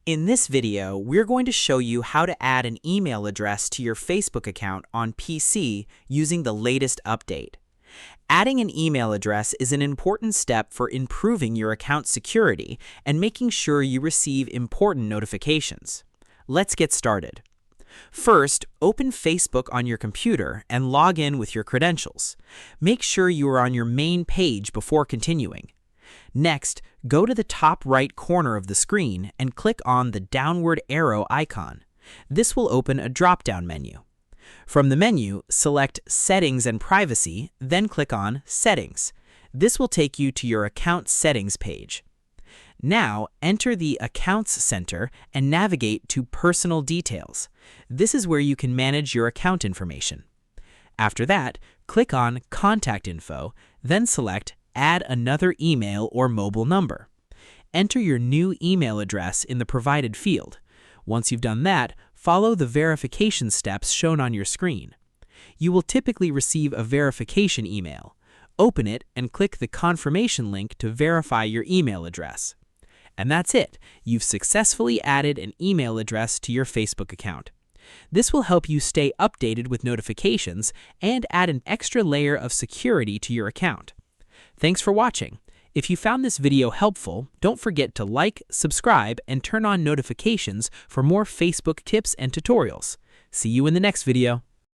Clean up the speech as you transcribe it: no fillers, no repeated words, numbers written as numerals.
In this video, we're going to show you how to add an email address to your Facebook account on PC using the latest update. Adding an email address is an important step for improving your account security and making sure you receive important notifications. Let's get started. First, open Facebook on your computer and log in with your credentials. Make sure you are on your main page before continuing. Next, go to the top right corner of the screen and click on the downward arrow icon. This will open a drop-down menu. From the menu, select Settings and Privacy, then click on Settings. This will take you to your account settings page. Now, enter the Accounts Center and navigate to Personal Details. This is where you can manage your account information. After that, click on Contact Info, then select Add another email or mobile number. Enter your new email address in the provided field. Once you've done that, follow the verification steps shown on your screen. You will typically receive a verification email. Open it and click the confirmation link to verify your email address. And that's it. You've successfully added an email address to your Facebook account. This will help you stay updated with notifications and add an extra layer of security to your account. Thanks for watching. If you found this video helpful, don't forget to like, subscribe, and turn on notifications for more Facebook tips and tutorials. See you in the next video.